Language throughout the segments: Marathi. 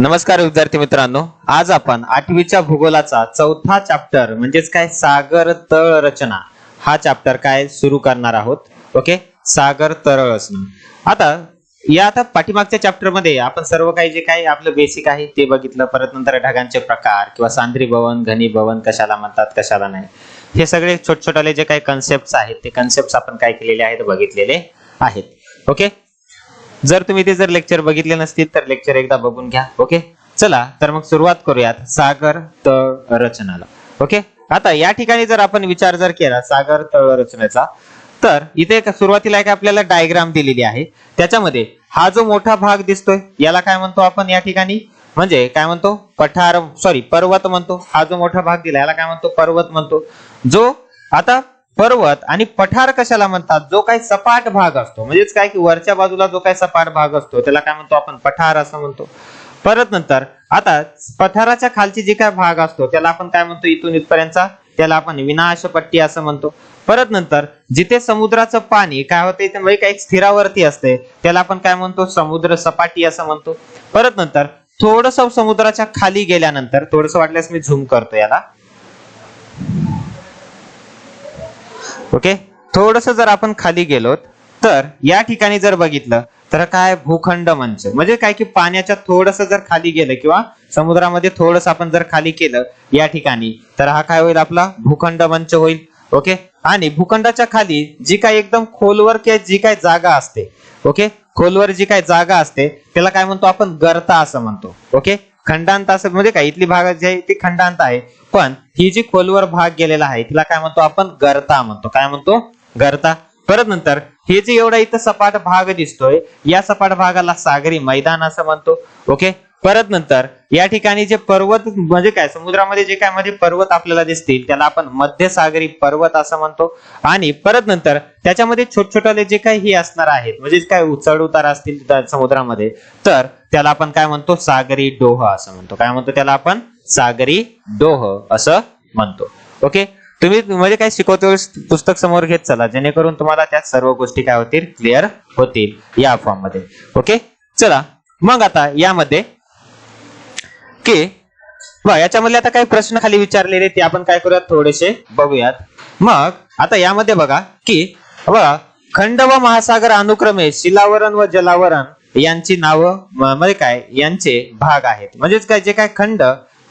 नमस्कार विद्यार्थी मित्रांनो, आज आपण आठवीच्या भूगोलाचा चौथा चॅप्टर म्हणजेच काय सागर तळ रचना हा चॅप्टर काय सुरू करणार आहोत. ओके, सागर तळ रचना. आता पाठीमागच्या चॅप्टर मध्ये आपण सर्व काही जे काही आपलं बेसिक आहे ते बघितलं. परत नंतर ढगांचे प्रकार किंवा सांद्री भवन, घनीभवन कशाला म्हणतात कशाला नाही, हे सगळे छोटे जे काही कन्सेप्ट आहेत ते कन्सेप्ट आपण काय केलेले आहेत बघितलेले आहेत. ओके, जर तुम्ही ते लेक्चर बघितले नसतील तर लेक्चर एकदा बघून घ्या. ओके, चला तर मग सुरुवात करूयात सागर तळ रचनाला. ओके, आता या ठिकाणी जर आपण विचार केला सागर तळ रचनेचा, तर इथे सुरुवातीला एक आपल्याला डायग्राम दिलेली आहे. त्याच्यामध्ये हा जो मोठा भाग दिसतोय याला काय म्हणतो आपण या ठिकाणी, म्हणजे काय म्हणतो पर्वत म्हणतो. हा जो मोठा भाग दिला याला काय म्हणतो, पर्वत म्हणतो. जो आता पर्वत आणि पठार कशाला म्हणतात, जो काही सपाट भाग असतो म्हणजेच काय की वरच्या बाजूला जो काही सपाट भाग असतो त्याला काय म्हणतो आपण, पठार असं म्हणतो. परत नंतर आता पठाराच्या खालची जी काय भाग असतो त्याला आपण काय म्हणतो, इथून इथपर्यंतचा त्याला आपण विनाशपट्टी असं म्हणतो. परत नंतर जिथे समुद्राचं पाणी काय होते म्हणजे काही स्थिरावरती असते त्याला आपण काय म्हणतो, समुद्र सपाटी असं म्हणतो. परत नंतर थोडस समुद्राच्या खाली गेल्यानंतर, थोडस वाटल्यास मी झूम करतो याला. ओके, थोडस जर आपण खाली गेलो तर या ठिकाणी जर बघितलं तर काय भूखंड मंच, म्हणजे काय की पाण्याच्या थोडस जर खाली गेलं किंवा समुद्रामध्ये थोडस आपण जर खाली केलं या ठिकाणी, तर हा काय होईल, आपला भूखंड मंच होईल. ओके, आणि भूखंडाच्या खाली जी काही एकदम खोलवर जी काही जागा असते, ओके, खोलवर जी काही जागा असते त्याला काय म्हणतो आपण, गर्ता असं म्हणतो. ओके, खंडांत असं म्हणजे काय, इथली भाग जी आहे ती खंडांत आहे, पण ही जी खोलवर भाग गेलेला आहे तिला काय म्हणतो आपण, गर्ता म्हणतो. काय म्हणतो, गर्ता. परत नंतर हे जे एवढा इथं सपाट भाग दिसतोय या सपाट भागाला सागरी मैदान असं म्हणतो. ओके, परत नंतर या ठिकाणी जे पर्वत म्हणजे काय, समुद्रामध्ये जे काय मध्ये पर्वत आपल्याला दिसतील त्याला आपण मध्यसागरी पर्वत असं म्हणतो. आणि परत नंतर त्याच्यामध्ये छोटे जे काही हे असणार आहेत म्हणजे काय चढ उतार असतील समुद्रामध्ये, तर त्याला आपण काय म्हणतो, सागरी डोह असं म्हणतो. काय म्हणतो त्याला आपण, सागरी डोह असं म्हणतो. ओके, तुम्ही म्हणजे काय शिकवतो पुस्तक समोर घेत चला, जेणेकरून तुम्हाला त्या सर्व गोष्टी काय होतील, क्लिअर होतील या फॉर्म मध्ये. ओके, चला मग आता यामध्ये की याच्यामध्ये आता काही प्रश्न खाली विचारलेले ते आपण काय करूयात, थोडेसे बघूयात. मग आता यामध्ये बघा की खंड व महासागर अनुक्रमे शिलावरण व जलावरण यांची नावं म्हणजे काय, यांचे भाग आहेत. म्हणजेच काय, जे काय खंड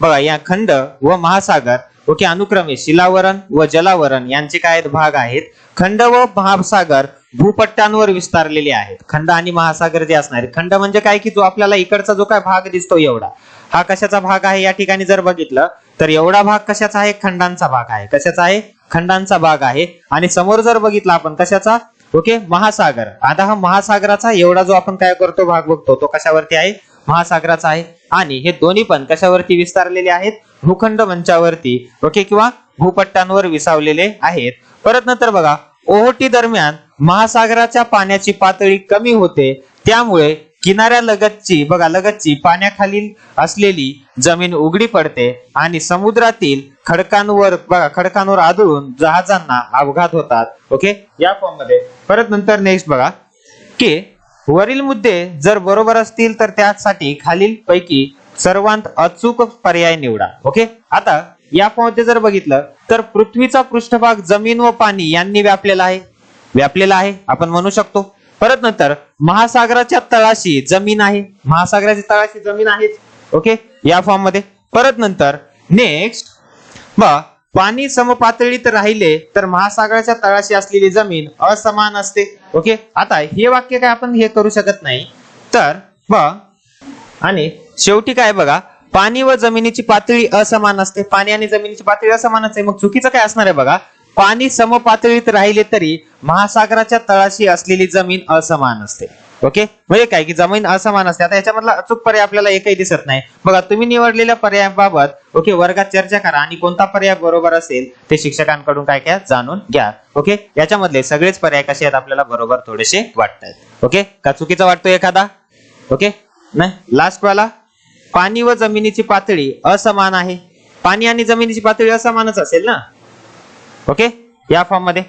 बघा, या खंड व महासागर ओके अनुक्रमे शिलावरण व जलावरण यांचे काय भाग आहेत. खंड व महासागर भूपट्टांवर विस्तारलेले आहेत. खंड आणि महासागर जे असणार, खंड म्हणजे काय की जो आपल्याला इकडचा जो काय भाग दिसतो एवढा, हा कशाचा भाग आहे या ठिकाणी जर बघितलं तर एवढा भाग कशाचा आहे, खंडांचा भाग आहे. कशाचा आहे, खंडांचा भाग आहे. आणि समोर जर बघितलं आपण कशाचा, ओके, महासागर. आता हा महासागराचा एवढा जो आपण काय करतो भाग बघतो तो कशावरती आहे, महासागराचा आहे. आणि हे दोन्ही पण कशावरती विस्तारलेले आहेत, भूखंड मंचावरती, ओके, किंवा भूपट्टांवर विसावलेले आहेत. परत नंतर बघा, ओहोटी दरम्यान महासागराच्या पाण्याची पातळी कमी होते, त्यामुळे किनाऱ्यालगतची लगतची पाण्याखालील असलेली जमीन उघडी पडते आणि समुद्रातील खडकांवर आदळून जहाजांना अपघात होतात. ओके, या फॉर्म मध्ये. परत नंतर नेक्स्ट बघा की वरील मुद्दे जर बरोबर असतील तर त्यासाठी खालील पैकी सर्वांत अचूक पर्याय निवडा. ओके, आता या फॉर्म मध्ये जर बघितलं तर पृथ्वीचा पृष्ठभाग जमीन व पाणी यांनी व्यापलेला आहे आपण म्हणू शकतो. परत नंतर महासागराच्या तळाशी जमीन आहे, महासागराच्या तळाशी जमीन आहे. ओके, या फॉर्म मध्ये. परत नंतर नेक्स्ट पाणी समपातळीत राहिले तर महासागराच्या तळाशी असलेली जमीन असमान असते. ओके, आता हे वाक्य काय आपण हे करू शकत नाही. तर आणि शेवटी काय बघा, पाणी व जमिनीची पातळी असमान असते. पाणी आणि जमिनीची पातळी असमानच आहे. मग चुकीचं काय असणार आहे बघा, पाणी समपातळीत राहिले तरी महासागराच्या तळाशी असलेली जमीन असमान असते. ओके, म्हणजे काय की जमीन असमान असते. आता याच्यामधला अचूक पर्याय आपल्याला एकही दिसत नाही. बघा, तुम्ही निवडलेल्या पर्यायाबाबत ओके वर्गात चर्चा करा आणि कोणता पर्याय बरोबर असेल ते शिक्षकांकडून काय जाणून घ्या. ओके, याच्यामधले सगळेच पर्याय कसे आहेत आपल्याला बरोबर थोडेसे वाटतात. ओके, का चुकीचा वाटतो एखादा, ओके नाही. लास्ट वाला, पाणी व जमिनीची पातळी असमान आहे. पाणी आणि जमिनीची पातळी असमानच असेल ना. ओके, या फॉर्म मध्ये.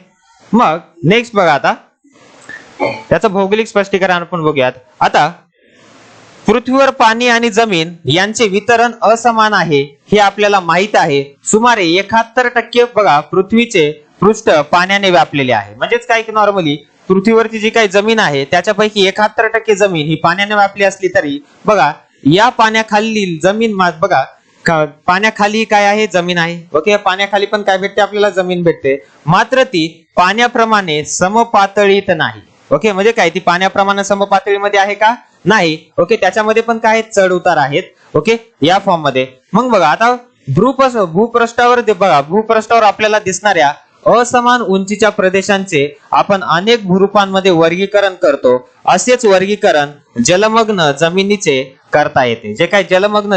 मग नेक्स्ट बघा, आता त्याचं भौगोलिक स्पष्टीकरण आपण बघूयात. आता पृथ्वीवर पाणी आणि जमीन यांचे वितरण असमान आहे हे आपल्याला माहित आहे. सुमारे 71% बघा पृथ्वीचे पृष्ठ पाण्याने व्यापलेले आहे. म्हणजेच काय की नॉर्मली पृथ्वीवरची जी काही जमीन आहे त्याच्यापैकी 71% जमीन ही पाण्याने व्यापली असली तरी बघा या पाण्याखालील जमीन बघा पाण्याखाली काय आहे, जमीन आहे. ओके, पाण्याखाली पण काय भेटते आपल्याला, जमीन भेटते. मात्र ती पाण्याप्रमाणे समपातळीत नाही. ओके, म्हणजे काय ती पाण्याप्रमाणे समपातळीमध्ये आहे का, नाही. ओके, त्याच्यामध्ये पण काय चढ उतार आहेत. ओके, या फॉर्म मध्ये. मग बघा आता भूपृष्ठावर बघा भूपृष्ठावर आपल्याला दिसणाऱ्या असमान उंचीच्या प्रदेशांचे आपण अनेक भूरूपांमध्ये वर्गीकरण करतो. असेच वर्गीकरण जलमग्न जमिनीचे करता येते. जे काय जलमग्न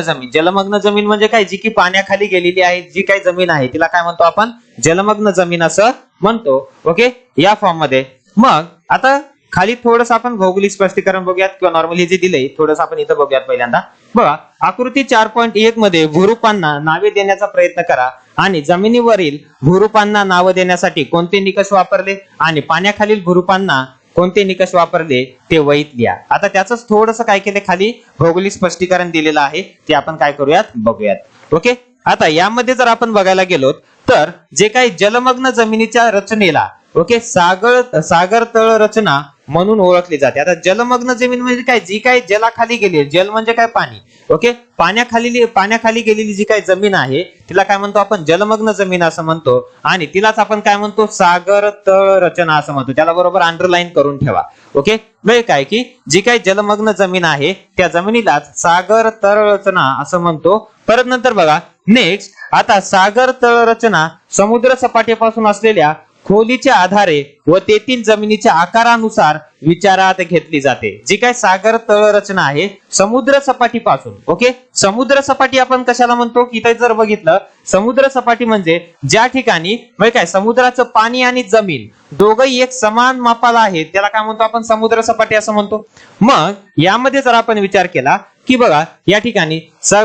जमीन म्हणजे काय, जी की पाण्याखाली गेलेली आहे जी काही जमीन आहे तिला काय म्हणतो आपण, जलमग्न जमीन असं म्हणतो. ओके, या फॉर्म मध्ये. मग आता खाली थोडस आपण भौगोलिक स्पष्टीकरण बघूयात किंवा नॉर्मली जे दिलंय थोडस आपण इथं बघूयात. पहिल्यांदा बघा आकृती 4.1 मध्ये भूरूपांना नावे देण्याचा प्रयत्न करा आणि जमिनीवरील भूरूपांना नाव देण्यासाठी कोणते निकष वापरले आणि पाण्याखालील भूरूपांना कोणते निकष वापरले ते वहीत लिहा. आता त्याच थोडस काय केले, खाली भौगोलिक स्पष्टीकरण दिलेलं आहे ते आपण काय करूयात बघूयात. ओके, आता यामध्ये जर आपण बघायला गेलो तर जे काही जलमग्न जमिनीच्या रचनेला ओके सागर तळ रचना म्हणून ओळखली जाते. आता जलमग्न जमीन म्हणजे काय, जी काय जलाखाली गेली, जल म्हणजे काय पाणी. ओके, पाण्याखाली गेलेली जी काही जमीन आहे तिला काय म्हणतो आपण, जलमग्न जमीन असं म्हणतो. आणि तिलाच आपण काय म्हणतो, सागर तळ रचना असं म्हणतो. त्याला बरोबर अंडरलाईन करून ठेवा. ओके, म्हणजे काय की जी काही जलमग्न जमीन आहे त्या जमिनीलाच सागर तळ रचना असं म्हणतो. परत नंतर बघा नेक्स्ट, आता सागर तळ रचना समुद्र सपाटीपासून असलेल्या खोलीच्या आधारे व तेथील जमिनीच्या आकारानुसार विचारात घेतली जाते. जी काय सागर तळ रचना आहे समुद्र सपाटीपासून. ओके, समुद्र सपाटी आपण कशाला म्हणतो, की इथे जर बघितलं समुद्र सपाटी म्हणजे ज्या ठिकाणी म्हणजे काय समुद्राचं पाणी आणि जमीन दोघंही एक समान मापाला आहे त्याला काय म्हणतो आपण, समुद्र सपाटी असं म्हणतो. मग यामध्ये जर आपण विचार केला की बघा या ठिकाणी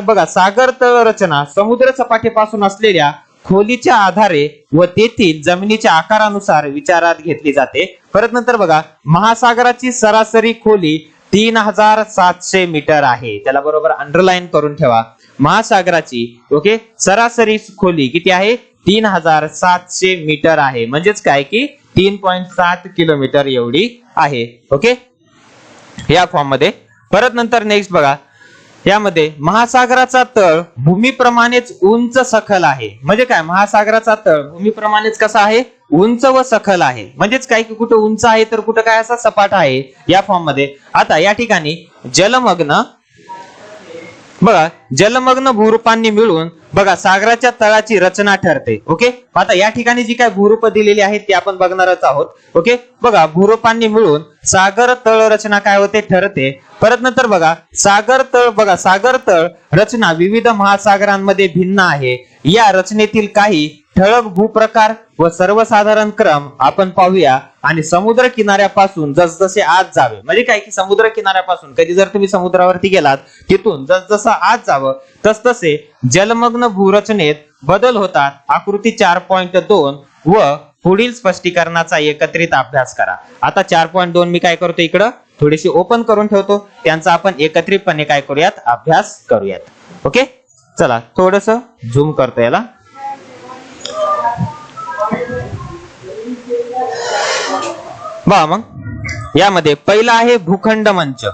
बघा सागर तळ रचना समुद्र सपाटीपासून असलेल्या खोलीच्या आधारे व तेथील जमिनीच्या आकारानुसार विचारात घेतली जाते. परत नंतर बघा महासागराची सरासरी खोली 3700 मीटर आहे. त्याला बरोबर अंडरलाईन करून ठेवा. महासागराची ओके सरासरी खोली किती आहे, 3700 मीटर आहे. म्हणजेच काय की 3.7 किलोमीटर एवढी आहे. ओके, या फॉर्म मध्ये. परत नंतर नेक्स्ट बघा यामध्ये महासागराचा तळ भूमीप्रमाणेच उंच सखल आहे. म्हणजे काय, महासागराचा तळ भूमीप्रमाणेच कसा आहे, उंच व सखल आहे. म्हणजेच काय की कुठं उंच आहे तर कुठं काय असा सपाट आहे या फॉर्म मध्ये. आता या ठिकाणी जलमग्न बघा जलमग्न भूरूपांनी मिळून बघा सागराच्या तळाची रचना ठरते. ओके, आता या ठिकाणी जी काय भूरूप दिलेली आहेत ती आपण बघणारच आहोत. ओके, बघा भूरूपांनी मिळून सागर तळ रचना काय होते, ठरते. परत नंतर बघा सागर तळ रचना विविध महासागरांमध्ये भिन्न आहे. या रचनेतील काही ठळक भूप्रकार व सर्वसाधारण क्रम आपण पाहूया आणि समुद्र किनाऱ्यापासून जसजसे आत जावे, म्हणजे काय की समुद्र किनाऱ्यापासून कधी जर तुम्ही समुद्रावरती गेलात तिथून जसजसं आत जावं तसतसे जलमग्न भूरचनेत बदल होतात. आकृती 4.2 व पुढील स्पष्टीकरणाचा एकत्रित अभ्यास करा. आता 4.2 मी काय करतो इकडं थोडीशी ओपन करून ठेवतो, त्यांचा आपण एकत्रितपणे काय करूयात, अभ्यास करूयात. ओके, चला थोडस झूम करतो याला. बघा मग यामध्ये पहिला आहे भूखंड मंच.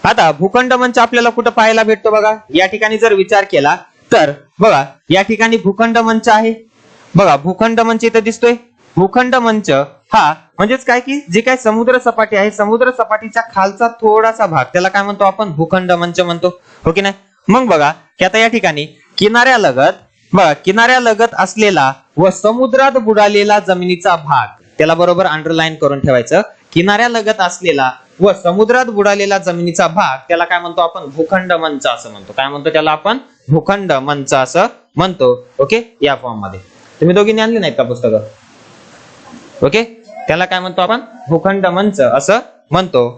आता भूखंड मंच आपल्याला कुठं पाहायला भेटतो, बघा या ठिकाणी जर विचार केला तर बघा या ठिकाणी भूखंड मंच आहे. बघा भूखंड मंच इथं दिसतोय. भूखंड मंच हा म्हणजेच काय की जी काय समुद्र सपाटी आहे समुद्र सपाटीच्या खालचा थोडासा भाग त्याला काय म्हणतो आपण, भूखंड मंच म्हणतो. हो की नाही. मग बघा की आता या ठिकाणी किनाऱ्यालगत असलेला व समुद्रात बुडालेला जमिनीचा भाग त्याला बरोबर अंडरलाईन करून ठेवायचं. किनाऱ्यालगत असलेला व समुद्रात बुडालेला जमिनीचा भाग त्याला काय म्हणतो आपण, भूखंड मंच असं म्हणतो. काय म्हणतो त्याला आपण, भूखंड मंच असं म्हणतो. ओके, या फॉर्म मध्ये तुम्ही दोघींनी आणली नाहीत का पुस्तकं. ओके, त्याला काय म्हणतो आपण, भूखंड मंच असं म्हणतो.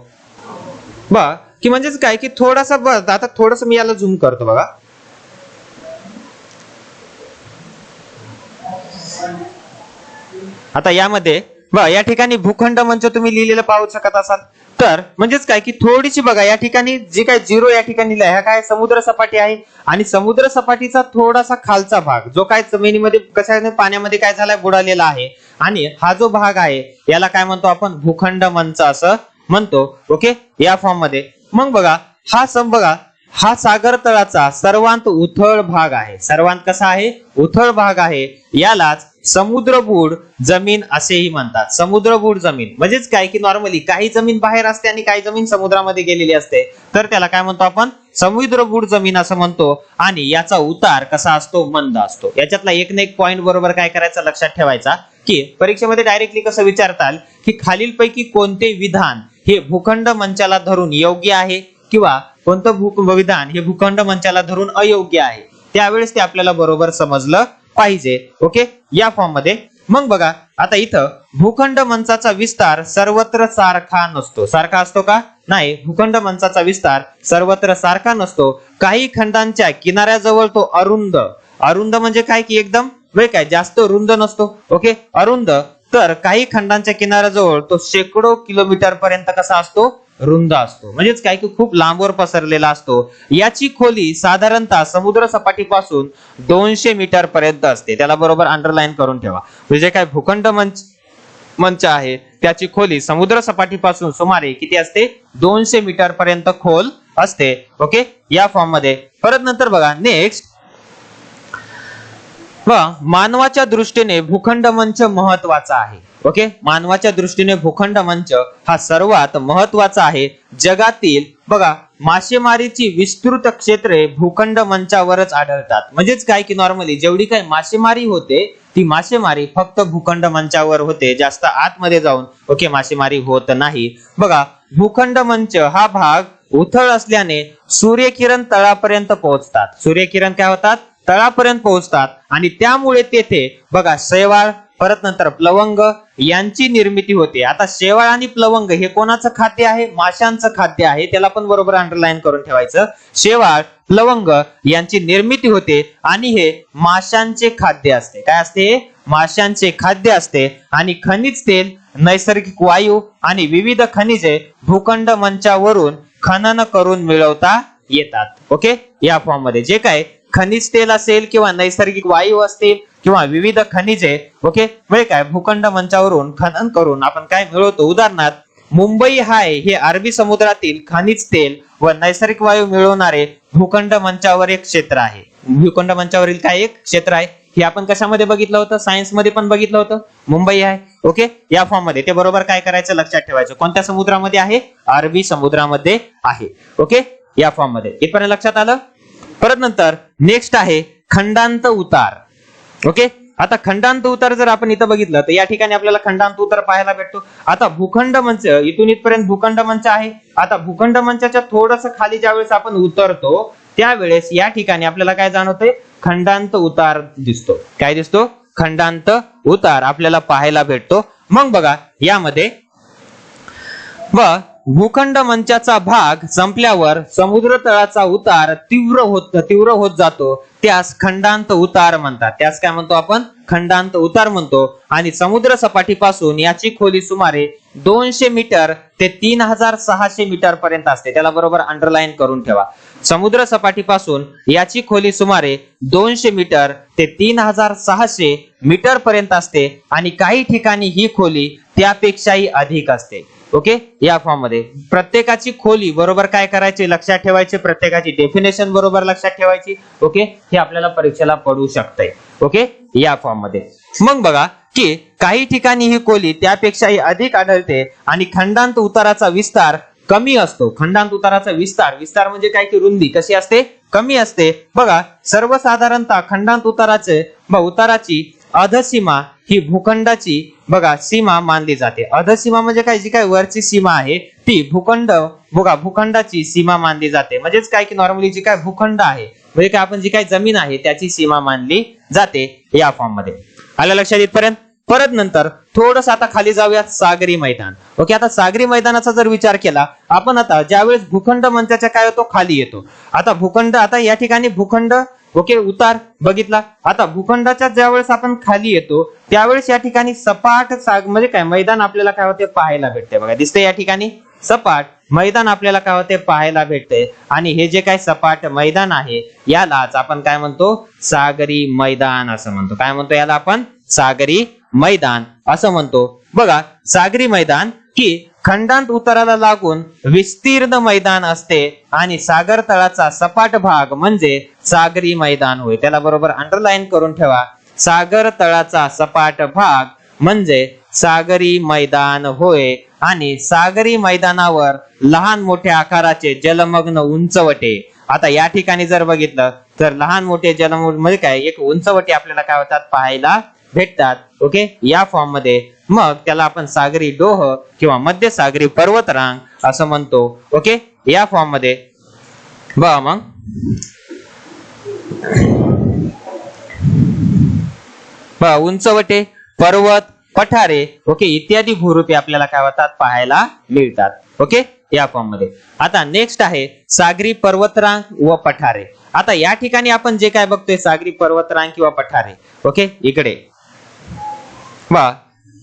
बघा की म्हणजेच काय की थोडासा आता थोडस मी याला झूम करतो. बघा आता यामध्ये बघा या ठिकाणी भूखंड मंच तुम्ही लिहिलेलं पाहू शकत असाल. तर म्हणजेच काय की थोडीशी बघा या ठिकाणी जी काय 0 या ठिकाणी लिहिलंय हा काय समुद्र सपाटी आहे आणि समुद्र सपाटीचा थोडासा खालचा भाग जो काय जमिनीमध्ये कशाने पाण्यामध्ये काय झालाय बुडालेला आहे आणि हा जो भाग आहे याला काय म्हणतो आपण भूखंड मंच असं म्हणतो. ओके या फॉर्म मध्ये मग बघा बघा हा सागर तळाचा सर्वांत उथळ भाग आहे. सर्वांत कसा आहे उथळ भाग आहे. यालाच समुद्रबूड जमीन असेही म्हणतात. समुद्रबूड जमीन म्हणजेच काय की नॉर्मली काही जमीन बाहेर असते आणि काही जमीन समुद्रामध्ये गेलेली असते तर त्याला काय म्हणतो आपण समुद्रबूड जमीन असं म्हणतो. आणि याचा उतार कसा असतो मंद असतो. याच्यातला एक ना एक पॉइंट बरोबर काय करायचं लक्षात ठेवायचा की परीक्षेमध्ये डायरेक्टली कसं विचारताल की खालीलपैकी कोणते विधान हे भूखंड मंचाला धरून योग्य आहे किंवा कोणतं विधान हे भूखंड मंचाला धरून अयोग्य आहे त्यावेळेस ते आपल्याला बरोबर समजलं पाहिजे. ओके या फॉर्म मध्ये मग बघा आता इथं भूखंड मंचाचा विस्तार सर्वत्र सारखा नसतो. सारखा असतो का नाही. भूखंड मंचाचा विस्तार सर्वत्र सारखा नसतो. काही खंडांच्या किनाऱ्याजवळ तो अरुंद म्हणजे काय की एकदम काय जास्त रुंद नसतो. ओके अरुंद तर काही खंडांच्या किनाऱ्याजवळ तो शेकडो किलोमीटर पर्यंत कसा असतो रुंद असतो. म्हणजेच काय की खूप लांबवर पसरलेला असतो. याची खोली साधारणतः समुद्र सपाटीपासून 200 मीटर पर्यंत असते. त्याला बरोबर अंडरलाईन करून ठेवा. म्हणजे काय भूखंड मंच आहे त्याची खोली समुद्र सपाटीपासून सुमारे किती असते 200 मीटर पर्यंत खोल असते. ओके या फॉर्म मध्ये परत नंतर बघा नेक्स्ट मानवाच्या दृष्टीने भूखंड मंच महत्वाचा आहे. ओके मानवाच्या दृष्टीने भूखंड मंच हा सर्वात महत्वाचा आहे. जगातील बघा मासेमारीची विस्तृत क्षेत्रे भूखंड मंचावरच आढळतात. म्हणजेच काय की नॉर्मली जेवढी काही मासेमारी होते ती मासेमारी फक्त भूखंड मंचावर होते. जास्त आतमध्ये जाऊन ओके मासेमारी होत नाही. बघा भूखंड मंच हा भाग उथळ असल्याने सूर्यकिरण तळापर्यंत पोहोचतात. सूर्यकिरण काय होतात तळापर्यंत पोहोचतात आणि त्यामुळे तेथे बघा शैवाल परत नंतर प्लवंग यांची निर्मिती होते. आता शेवाळ आणि प्लवंग हे कोणाचं खाद्य आहे माशांचं खाद्य आहे. त्याला पण बरोबर अंडरलाईन करून ठेवायचं. शेवाळ प्लवंग यांची निर्मिती होते आणि हे माशांचे खाद्य असते. काय असते माशांचे खाद्य असते. आणि खनिज तेल नैसर्गिक वायू आणि विविध खनिजे भूखंड मंचावरून खनन करून मिळवता येतात. ओके या फॉर्म मध्ये जे काय खनिज तेल असेल किंवा नैसर्गिक वायू असतील किंवा विविध खनिजे ओके म्हणजे काय भूखंड मंचावरून खनन करून आपण काय मिळवतो. उदाहरणार्थ मुंबई हाय हे अरबी समुद्रातील खनिज तेल व नैसर्गिक वायू मिळवणारे भूखंड मंचावर एक क्षेत्र आहे. भूखंड मंचावरील काय एक क्षेत्र आहे. हे आपण कशामध्ये बघितलं होतं सायन्स मध्ये पण बघितलं होतं मुंबई आहे. ओके या फॉर्म मध्ये ते बरोबर काय करायचं लक्षात ठेवायचं. कोणत्या समुद्रामध्ये आहे अरबी समुद्रामध्ये आहे. ओके या फॉर्म मध्ये इथपर्यंत लक्षात आलं. परत नंतर नेक्स्ट आहे खंडांत उतार. ओके आता खंडांत उतार जर आपण इथं बघितलं तर या ठिकाणी आपल्याला खंडांत उतार पाहायला भेटतो. आता भूखंड मंच इथून इथपर्यंत भूखंड मंच आहे. आता भूखंड मंचाच्या थोडस खाली ज्यावेळेस आपण उतरतो त्यावेळेस या ठिकाणी आपल्याला काय जाणवतंय खंडांत उतार दिसतो. काय दिसतो खंडांत उतार आपल्याला पाहायला भेटतो. मग बघा यामध्ये भूखंड मंचाचा भाग संपल्यावर समुद्र तळाचा उतार तीव्र होत जातो. त्यास खंडांत उतार म्हणतात. त्यास काय म्हणतो आपण खंडांत उतार म्हणतो. आणि समुद्र सपाटीपासून याची खोली सुमारे 200 मीटर ते 3600 मीटर पर्यंत असते. त्याला बरोबर अंडरलाईन करून ठेवा. समुद्र सपाटीपासून याची खोली सुमारे 200 मीटर ते 3600 मीटर पर्यंत असते आणि काही ठिकाणी ही खोली त्यापेक्षाही अधिक असते. ओके या फॉर्म मध्ये प्रत्येकाची खोली बरोबर काय करायचे लक्षात ठेवायचे. प्रत्येकाची डेफिनेशन बरोबर लक्षात ठेवायची. ओके हे आपल्याला परीक्षेला पडू शकते. ओके या फॉर्म मध्ये मग बघा की काही ठिकाणी ही खोली त्यापेक्षाही अधिक आढळते आणि खंडांत उताराचा विस्तार कमी असतो. खंडांत उताराचा विस्तार म्हणजे काय की रुंदी कशी असते कमी असते. बघा सर्वसाधारणतः खंडांत उताराची अधसीमा ही भूखंडाची बघा सीमा मानली जाते. अधसीमा म्हणजे काय जी काय वरची सीमा आहे ती भूखंडाची सीमा मानली जाते. म्हणजेच काय की नॉर्मली जी काय भूखंड आहे म्हणजे काय आपण जी काय जमीन आहे त्याची सीमा मानली जाते. या फॉर्म मध्ये आलं लक्षात इथपर्यंत. परत नंतर थोडस आता खाली जाऊयात सागरी मैदान. ओके आता सागरी मैदानाचा जर विचार केला आपण आता ज्यावेळेस भूखंड मंचाच्या काय होतो खाली येतो. आता भूखंड आता या ठिकाणी भूखंड ओके उतार बघितला. आता भूखंडाच्या ज्यावेळेस आपण खाली येतो त्यावेळेस या ठिकाणी सपाट म्हणजे काय मैदान आपल्याला काय होते पाहायला भेटते. बघा दिसते या ठिकाणी सपाट मैदान आपल्याला काय होते पाहायला भेटते आणि हे जे काय सपाट मैदान आहे यालाच आपण काय म्हणतो सागरी मैदान असं म्हणतो. काय म्हणतो याला आपण सागरी मैदान असं म्हणतो. बघा सागरी मैदान की खंडांत उताराला लागून विस्तीर्ण मैदान असते आणि सागर तळाचा सपाट भाग म्हणजे सागरी मैदान होय. त्याला बरोबर अंडरलाईन करून ठेवा. सागर तळाचा सपाट भाग म्हणजे सागरी मैदान होय आणि सागरी मैदानावर लहान मोठ्या आकाराचे जलमग्न उंचवटे. आता या ठिकाणी जर बघितलं तर लहान मोठे जलमग्न म्हणजे काय एक उंचवटे आपल्याला काय होतात पाहायला भेटतात. ओके या फॉर्म मध्ये मग त्याला आपण सागरी डोह किंवा मध्य सागरी पर्वतरांग असं म्हणतो. ओके या फॉर्म मध्ये बघा मग उंचवटे पर्वत पठारे ओके इत्यादी भूरूपे आपल्याला काय होतात पाहायला मिळतात. ओके या फॉर्म मध्ये आता नेक्स्ट आहे सागरी पर्वतरांग व पठारे. आता या ठिकाणी आपण जे काय बघतोय सागरी पर्वतरांग किंवा पठारे ओके इकडे बघा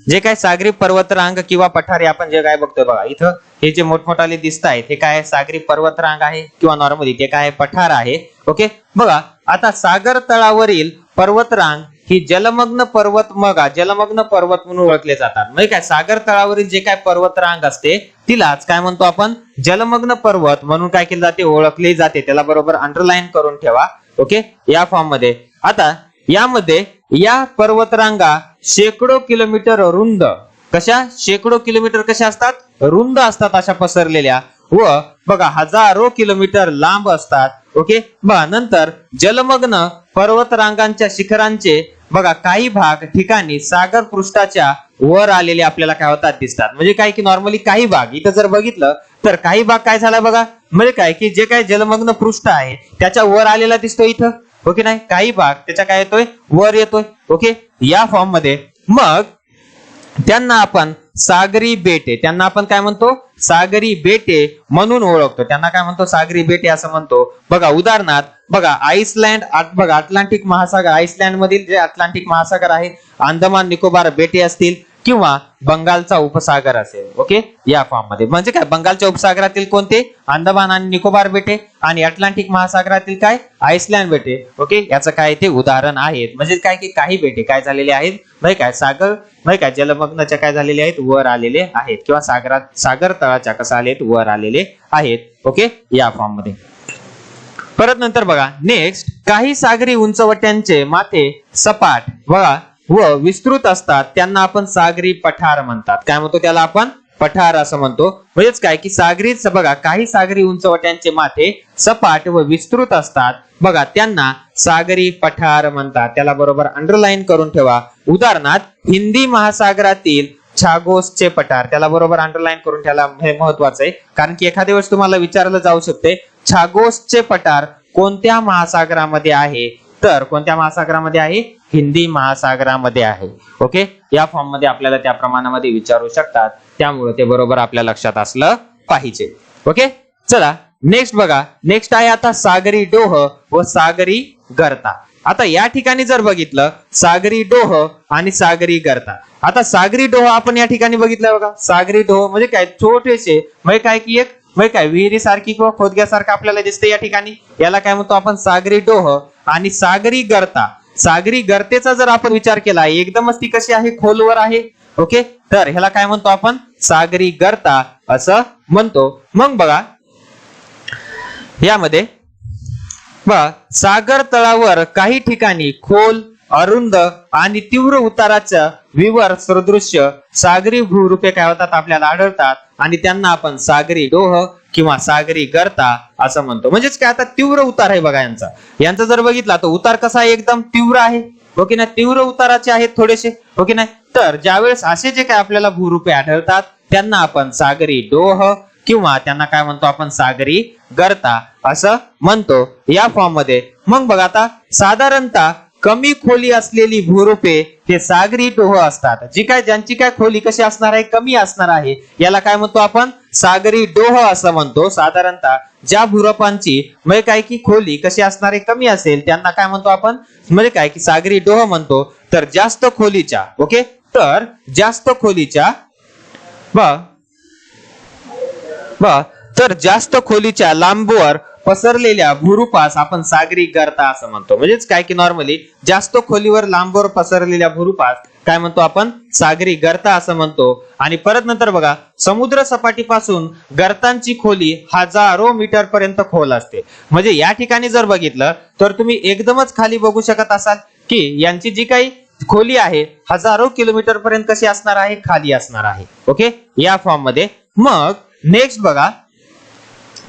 जे काय सागरी पर्वतरांग किंवा पठारे आपण जे काय बघतोय बघा इथं हे जे मोठमोठाले दिसत आहेत हे काय सागरी पर्वतरांग आहे किंवा नॉर्मली ते काय पठार आहे. ओके बघा आता सागर तळावरील पर्वतरांग ही जलमग्न पर्वत जलमग्न पर्वत म्हणून ओळखले जातात. म्हणजे काय सागर तळावरील जे काय पर्वतरांग असते तिलाच काय म्हणतो आपण जलमग्न पर्वत म्हणून काय केले जाते ओळखले जाते. त्याला बरोबर अंडरलाईन करून ठेवा. ओके या फॉर्म मध्ये आता यामध्ये या पर्वतरांगा शेकडो किलोमीटर रुंद शेकडो किलोमीटर कशा असतात रुंद असतात अशा पसरलेल्या व बघा हजारो किलोमीटर लांब असतात. ओके बघा नंतर जलमग्न पर्वतरांगांच्या शिखरांचे बघा काही भाग ठिकाणी सागर पृष्ठाच्या वर आलेले आपल्याला काय होतात दिसतात. म्हणजे काय की नॉर्मली काही भाग इथं जर बघितलं तर काही भाग काय झाला बघा म्हणजे काय की जे काय जलमग्न पृष्ठ आहे त्याच्या वर आलेला दिसतोय इथं. ओके नाही काही भाग त्याच्या काय येतोय वर येतोय. ओके या फॉर्म मध्ये मग त्यांना आपण सागरी बेटे त्यांना आपण काय म्हणतो सागरी बेटे म्हणून ओळखतो. त्यांना काय म्हणतो सागरी बेटे असं म्हणतो. बघा उदाहरणार्थ बघा आइसलँड बघा अटलांटिक महासागर आइसलँड मधील जे अटलांटिक महासागर आहे अंदमान निकोबार बेटे असतील किंवा बंगालचा उपसागर असेल. ओके या फॉर्म मध्ये म्हणजे काय बंगालच्या उपसागरातील कोणते अंदमान आणि निकोबार बेटे आणि अटलांटिक महासागरातील काय आइसलँड बेटे. ओके याचं काय ते उदाहरण आहेत. म्हणजे काय की काही बेटे काय झालेले आहेत म्हणजे काय सागर म्हणजे काय जलमग्नच्या काय झालेले आहेत वर आलेले आहेत किंवा सागर तळाच्या कसं आलेत वर आलेले आहेत. ओके या फॉर्म मध्ये परत नंतर बघा नेक्स्ट काही सागरी उंचवट्यांचे माथे सपाट बघा व विस्तृत असतात त्यांना आपण सागरी पठार म्हणतात. काय म्हणतो त्याला आपण पठार असं म्हणतो. म्हणजेच काय की सागरी बघा काही सागरी उंचवट्यांचे माथे सपाट व विस्तृत असतात बघा त्यांना सागरी पठार म्हणतात. त्याला बरोबर अंडरलाईन करून ठेवा. उदाहरणार्थ हिंदी महासागरातील छागोसचे पठार त्याला बरोबर अंडरलाईन करून ठेवा. हे महत्वाचं आहे कारण की एखाद्या वेळेस तुम्हाला विचारलं जाऊ शकते छागोसचे पठार कोणत्या महासागरामध्ये आहे तर कोणत्या महासागरामध्ये आहे हिंदी महासागरामध्ये आहे. ओके या फॉर्म मध्ये आपल्याला त्या प्रमाणामध्ये विचारू शकतात त्यामुळे ते बरोबर आपल्या लक्षात असलं पाहिजे. ओके चला नेक्स्ट बघा नेक्स्ट आहे आता सागरी डोह व सागरी गर्ता. आता या ठिकाणी जर बघितलं सागरी डोह आणि सागरी गर्ता. आता सागरी डोह आपण या ठिकाणी बघितलं बघा सागरी डोह म्हणजे काय छोटेसे म्हणजे काय की एक म्हणजे काय विहिरी सारखी किंवा खोदग्यासारखं आपल्याला दिसते या ठिकाणी याला काय म्हणतो आपण सागरी डोह आणि सागरी गर्ता. सागरी गर्तेचा जर आपण विचार केला एकदमच ती कशी आहे खोलवर आहे. ओके तर ह्याला काय म्हणतो आपण सागरी गर्ता असं म्हणतो. मग बघा यामध्ये बघा सागर तळावर काही ठिकाणी खोल अरुंद आणि तीव्र उताराचं विवर सदृश्य सागरी भूरूपे काय होतात आपल्याला आढळतात आणि त्यांना आपण सागरी डोह किंवा सागरी गर्ता असं म्हणतो. म्हणजेच काय आता तीव्र उतार आहे बघा यांचा जर बघितला तर उतार कसा आहे एकदम तीव्र आहे. ओके ना तीव्र उताराचे आहेत थोडेसे. ओके नाही तर ज्यावेळेस असे जे काय आपल्याला भूरूपे आढळतात त्यांना आपण सागरी डोह किंवा त्यांना काय म्हणतो आपण सागरी गर्ता असं म्हणतो या फॉर्म मध्ये. मग बघा आता साधारणतः कमी खोली असलेली भूरूपे ते सागरी डोह असतात. ज्यांची काय खोली कशी असणार आहे कमी असणार आहे याला काय म्हणतो आपण सागरी डोह असं म्हणतो. साधारणतः ज्या भूरूपांची म्हणजे काय की खोली कशी असणार आहे कमी असेल त्यांना काय म्हणतो आपण म्हणजे काय की सागरी डोह म्हणतो. तर जास्त खोलीच्या ओके तर जास्त खोलीच्या तर जास्त खोलीच्या लांबवर पसरलेल्या भूरूपास आपण सागरी गर्ता असं म्हणतो. म्हणजेच काय की नॉर्मली जास्त खोलीवर लांबवर पसरलेल्या भूरूपास काय म्हणतो आपण, सागरी गर्ता असं म्हणतो. आणि परत नंतर बघा, समुद्र सपाटीपासून गर्तांची खोली हजारो मीटर पर्यंत खोल असते. म्हणजे या ठिकाणी जर बघितलं तर तुम्ही एकदमच खाली बघू शकत असाल की यांची जी काही खोली आहे हजारो किलोमीटर पर्यंत कशी असणार आहे, खाली असणार आहे. ओके, या फॉर्म मध्ये. मग नेक्स्ट बघा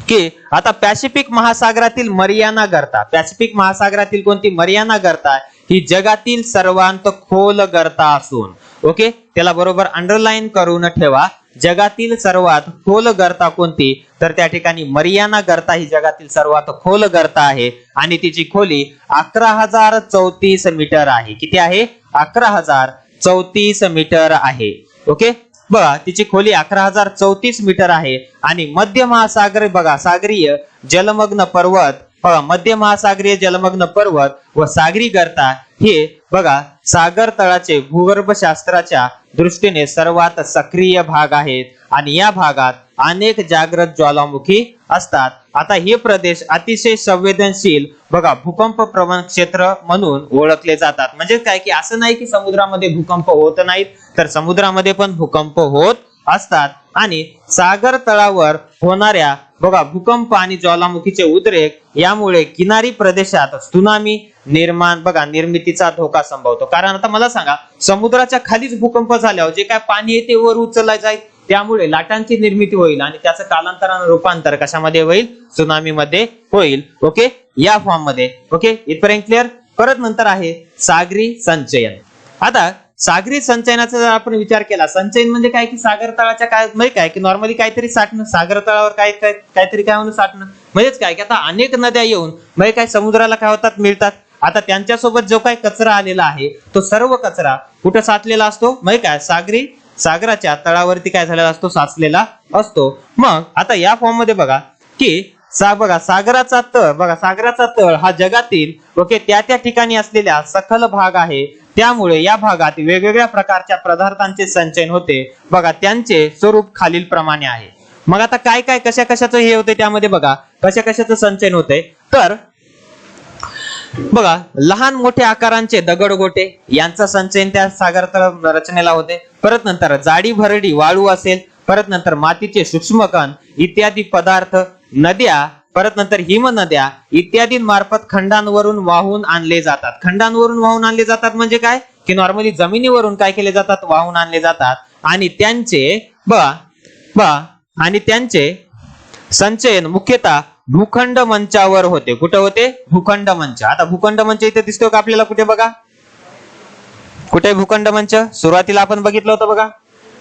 की आता पॅसिफिक महासागरातील मरियाना गर्ता, पॅसिफिक महासागरातील कोणती मरियाना गर्ता ही जगातील सर्वात खोल गर्ता असून, ओके, त्याला बरोबर अंडरलाईन करून ठेवा. जगातील सर्वात खोल गर्ता कोणती, तर त्या ठिकाणी मरियाना गर्ता ही जगातील सर्वात खोल गर्ता आहे आणि तिची खोली 11,034 मीटर आहे. किती आहे, 11,034 मीटर आहे. ओके, बघा तिची खोली 11,034 मीटर आहे. आणि मध्य महासागर बघा, सागरीय जलमग्न पर्वत, मध्य महासागरीय जलमग्न पर्वत व सागरी गर्ता हे बघा सागर तळाचे भूगर्भशास्त्राच्या दृष्टीने सर्वात सक्रिय भाग आहेत आणि या भागात अनेक जागृत ज्वालामुखी असतात. आता हे प्रदेश अतिशय संवेदनशील बघा भूकंप प्रवण क्षेत्र म्हणून ओळखले जातात. म्हणजे काय की असं नाही की समुद्रामध्ये भूकंप होत नाहीत, तर समुद्रामध्ये पण भूकंप होत असतात. आणि सागर तळावर होणाऱ्या बघा भूकंप आणि ज्वालामुखीचे उद्रेक यामुळे किनारी प्रदेशात त्सुनामी निर्मितीचा धोका संभवतो. कारण आता मला सांगा, समुद्राच्या खालीच भूकंप झाल्यावर जे काय पाणी येते वर उचलला जाईल, त्यामुळे लाटांची निर्मिती होईल आणि त्याचं कालांतराने रूपांतर कशामध्ये होईल, त्सुनामी मध्ये होईल. ओके, या फॉर्म मध्ये. ओके, इथपर्यंत क्लिअर. परत नंतर आहे सागरी संचयन. आता सागरी संचयनाचा जर आपण विचार केला, संचयन म्हणजे काय की सागर तळाच्या काय म्हणजे काय की नॉर्मली काहीतरी साठणं, सागर तळावर काहीतरी काय म्हणून साठणं. म्हणजेच काय की आता अनेक नद्या येऊन म्हणजे काय समुद्राला काय होतात, मिळतात. आता त्यांच्यासोबत जो काही कचरा आलेला आहे तो सर्व कचरा कुठे साचलेला असतो, म्हणजे काय सागराच्या तळावरती काय झालेला असतो, साचलेला असतो. मग आता या फॉर्म मध्ये बघा की बघा सागराचा तळ हा जगातील ओके त्या ठिकाणी असलेल्या सखल भाग आहे. त्यामुळे या भागात वेगवेगळ्या प्रकारच्या पदार्थांचे संचयन होते. बघा त्यांचे स्वरूप खालील प्रमाणे आहे. मग आता काय काय कशाचं हे होते, त्यामध्ये बघा कशाचं संचयन होते. तर बघा लहान मोठ्या आकारांचे दगडगोटे यांचं संचयन त्या सागर तळ रचनेला होते. परत नंतर जाडी भरडी वाळू असेल, परत नंतर मातीचे सूक्ष्म कण इत्यादी पदार्थ, नद्या, परत नंतर हिमनद्या इत्यादींमार्फत खंडांवरून वाहून आणले जातात. खंडांवरून वाहून आणले जातात म्हणजे काय की नॉर्मली जमिनीवरून काय केले जातात, वाहून आणले जातात. आणि त्यांचे संचयन मुख्यतः भूखंड मंचावर होते. कुठे होते, भूखंड मंच. आता भूखंड मंच इथे दिसतो का आपल्याला, कुठे बघा, कुठे भूखंड मंच, सुरुवातीला आपण बघितलं होतं बघा,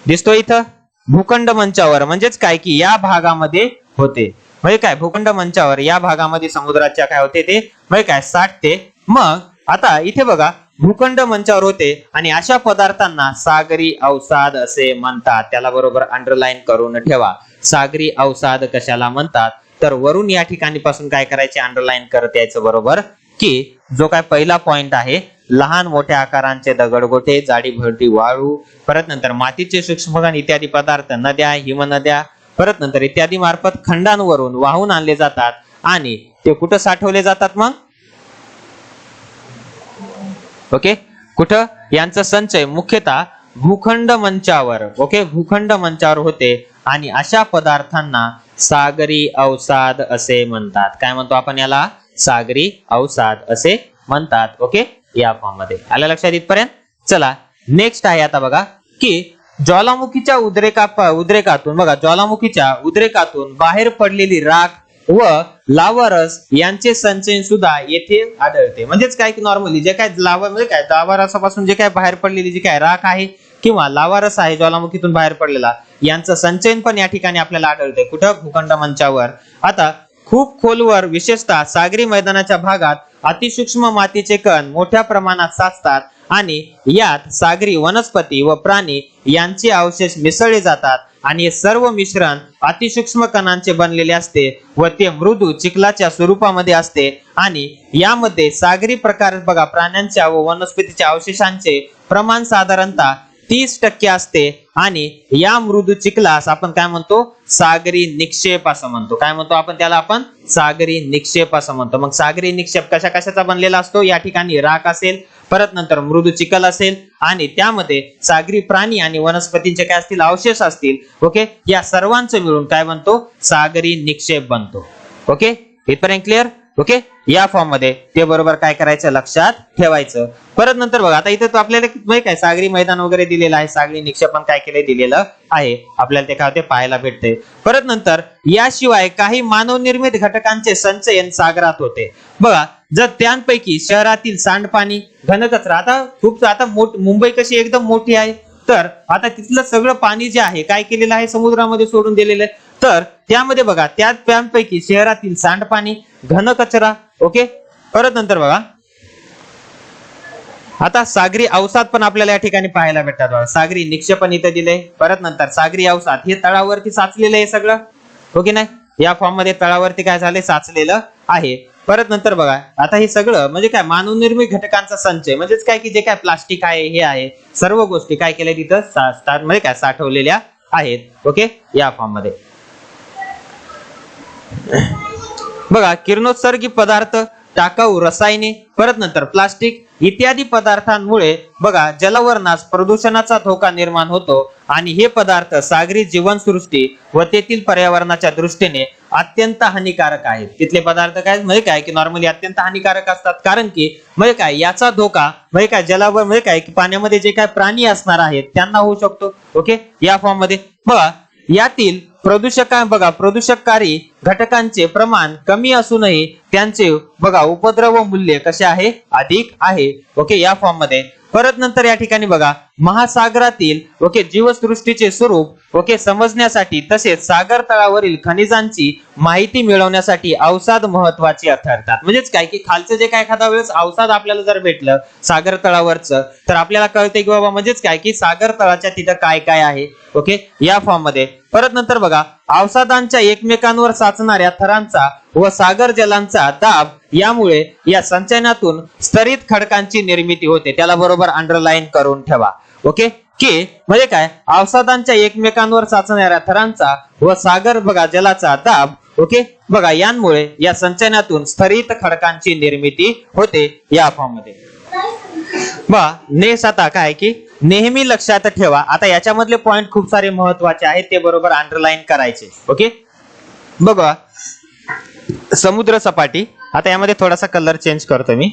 दिसतो इथं भूखंड मंचावर. म्हणजेच काय की या भागामध्ये होते. म्हणजे काय भूखंड मंचावर या भागामध्ये समुद्राच्या काय होते ते म्हणजे काय साठते. मग आता इथे बघा भूखंड मंचावर होते आणि अशा पदार्थांना सागरी अवसाद असे म्हणतात. त्याला बरोबर अंडरलाईन करून ठेवा. सागरी अवसाद कशाला म्हणतात, तर वरून या ठिकाणी पासून काय करायचे, अंडरलाईन करत यायचं बरोबर. की जो काय पहिला पॉइंट आहे, लहान मोठ्या आकारांचे दगडगोटे, जाडी भरडी वाळू, परत नंतर मातीचे सूक्ष्मकण इत्यादी पदार्थ, नद्या, हिमनद्या, परत नंतर इत्यादी मार्फत खंडांवरून वाहून आणले जातात आणि ते कुठं साठवले जातात. मग ओके, कुठं, यांचा संचय मुख्यतः भूखंड मंचावर, ओके, भूखंड मंचावर होते आणि अशा पदार्थांना सागरी अवसाद असे म्हणतात. काय म्हणतो आपण याला, सागरी अवसाद असे म्हणतात. ओके, या फॉर्म मध्ये आलं लक्षात इथपर्यंत. चला नेक्स्ट आहे आता बघा की ज्वालामुखीच्या उद्रेकातून बघा ज्वालामुखीच्या उद्रेकातून बाहेर पडलेली राख व लावारस यांचे संचयन सुद्धा येथे आढळते. म्हणजेच काय की नॉर्मली जे काय लावा म्हणजे काय लावारसापासून जे काय बाहेर पडलेली जी काय राख आहे किंवा लावारस आहे ज्वालामुखीतून बाहेर पडलेला, यांचं संचयन पण या ठिकाणी आपल्याला आढळते. कुठं, भूखंड मंचावर. आता खूप खोलवर विशेषतः सागरी मैदानाच्या भागात अतिसूक्ष्म मातीचे कण मोठ्या प्रमाणात साचतात आणि यात सागरी वनस्पती व प्राणी यांचे अवशेष मिसळले जातात आणि हे सर्व मिश्रण अतिसूक्ष्म कणांचे बनलेले असते व ते मृदू चिखलाच्या स्वरूपामध्ये असते. आणि यामध्ये सागरी प्रकार बघा प्राण्यांच्या व वनस्पतीच्या अवशेषांचे प्रमाण साधारणतः 30% असते आणि या मृदू चिखलास आपण काय म्हणतो, सागरी निक्षेप असं म्हणतो. काय म्हणतो आपण त्याला, आपण सागरी निक्षेप असं म्हणतो. मग सागरी निक्षेप कशा कशाचा बनलेला असतो, या ठिकाणी राख असेल, परत नंतर मृदू चिखल असेल आणि त्यामध्ये सागरी प्राणी आणि वनस्पतींचे काय असतील, अवशेष असतील. ओके, या सर्वांचं मिळून काय बनतो, सागरी निक्षेप बनतो. ओके, इथपर्यंत क्लिअर. ओके, या फॉर्म मध्ये ते बरोबर काय करायचं, लक्षात ठेवायचं. परत नंतर बघा, आता इथे तो आपल्याला माहिती काय सागरी मैदान वगैरे दिलेलं आहे, सागरी निक्षेपण काय केले दिलेलं आहे आपल्याला, ते काय होते पाहायला भेटते. परत नंतर याशिवाय काही मानवनिर्मित घटकांचे संचयन सागरात होते. बघा, जर त्यांपैकी शहरातील सांडपाणी, घनकचरा, आता मुंबई कशी एकदम मोठी आहे, तर आता तिथलं सगळं पाणी जे आहे काय केलेलं आहे, समुद्रामध्ये सोडून दिलेलं आहे. तर त्यामध्ये बघा, त्यापैकी शहरातील सांडपाणी, घनकचरा. ओके, परत नंतर बघा, आता सागरी अवसाद पण आपल्याला या ठिकाणी पाहायला भेटतात बघा. सागरी निक्षेपण इथे दिले. परत नंतर सागरी अवसाद हे तळावरती साचलेलं आहे सगळं. ओके, नाही या फॉर्म मध्ये तळावरती काय झाले, साचलेलं आहे. परत नंतर बघा, आता हे सगळं म्हणजे काय, मानवनिर्मित घटकांचा संचय, म्हणजेच काय की जे काय प्लास्टिक आहे, हे आहे, सर्व गोष्टी काय केल्या तिथं म्हणजे काय साठवलेल्या आहेत. ओके, या फॉर्म मध्ये बघा, किरणोत्सर्गी पदार्थ, टाकाऊ रसायने, परत नंतर प्लास्टिक इत्यादी पदार्थांमुळे बघा जलवर्णास प्रदूषणाचा धोका निर्माण होतो आणि हे पदार्थ सागरी जीवनसृष्टी व तेथील पर्यावरणाच्या दृष्टीने अत्यंत हानिकारक आहेत. तिथले पदार्थ काय म्हणजे काय की नॉर्मली अत्यंत हानिकारक असतात, कारण की म्हणजे काय याचा धोका म्हणजे काय जलावर म्हणजे काय की पाण्यामध्ये जे काय प्राणी असणार आहेत त्यांना होऊ शकतो. ओके, या फॉर्म मध्ये बघा, यातील प्रदूषककारी घटकांचे प्रमाण कमी असूनही त्यांचे बघा उपद्रव मूल्य कसे आहे, अधिक आहे. ओके, या फॉर्म मध्ये परत नंतर या ठिकाणी बघा, महासागरातील ओके जीवसृष्टीचे स्वरूप ओके समजण्यासाठी तसेच सागर तळावरील खनिजांची माहिती मिळवण्यासाठी अवसाद महत्वाचे ठरतात. म्हणजेच काय की खालचं जे काय एखाद्या वेळेस अवसाद आपल्याला जर भेटलं सागर तळावरचं, तर आपल्याला कळते की बाबा म्हणजेच काय की सागर तळाच्या तिथं काय काय आहे. ओके, या फॉर्म मध्ये परत नंतर बघा, अवसादांच्या एकमेकांवर साचणाऱ्या थरांचा व सागर जलांचा दाब यामुळे या संचयनातून स्तरित खडकांची निर्मिती होते. त्याला बरोबर अंडरलाईन करून ठेवा. ओके, की म्हणजे काय, अवसादांच्या एकमेकांवर साचणाऱ्या थरांचा व सागर बघा जलाचा दाब ओके बघा यांमुळे या संचयनातून स्तरित खडकांची निर्मिती होते. या फॉर्म मध्ये नेक्स्ट आता काय की नेहमी लक्षात ठेवा, आता याच्यामधले पॉइंट खूप सारे महत्वाचे आहेत, ते बरोबर अंडरलाईन करायचे. ओके, बघा समुद्र सपाटी, आता यामध्ये थोडासा कलर चेंज करतो मी.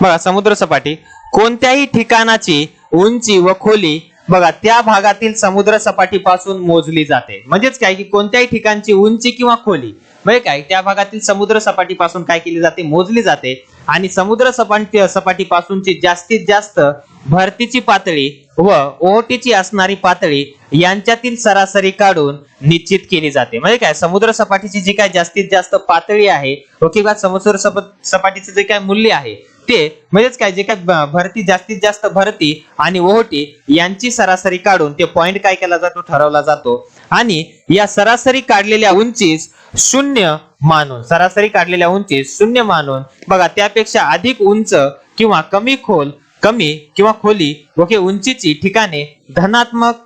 बघा समुद्र सपाटी कोणत्याही ठिकाणाची उंची व खोली बघा त्या भागातील समुद्र सपाटीपासून मोजली जाते. म्हणजेच काय की कोणत्याही ठिकाणची उंची किंवा खोली म्हणजे काय त्या भागातील समुद्र सपाटीपासून काय केली जाते, मोजली जाते. आणि समुद्र सपाटीपासूनची जास्तीत जास्त भरतीची पातळी व ओहोटीची असणारी पातळी यांच्यातील सरासरी काढून निश्चित केली जाते. म्हणजे काय समुद्र सपाटीची जी काय जास्तीत जास्त पातळी आहे किंवा समुद्र सपाटीचे जे काय मूल्य आहे ते म्हणजेच काय जे काय भरती जास्तीत जास्त भरती आणि ओहोटी यांची सरासरी काढून ते पॉइंट काय केला जातो, ठरवला जातो. आणि या सरासरी काढलेल्या उंचीस शून्य मानून, सरासरी काढलेल्या उंचीस शून्य मानून बघा त्यापेक्षा अधिक उंच किंवा कमी किंवा खोली ओके उंचीची ठिकाणे धनात्मक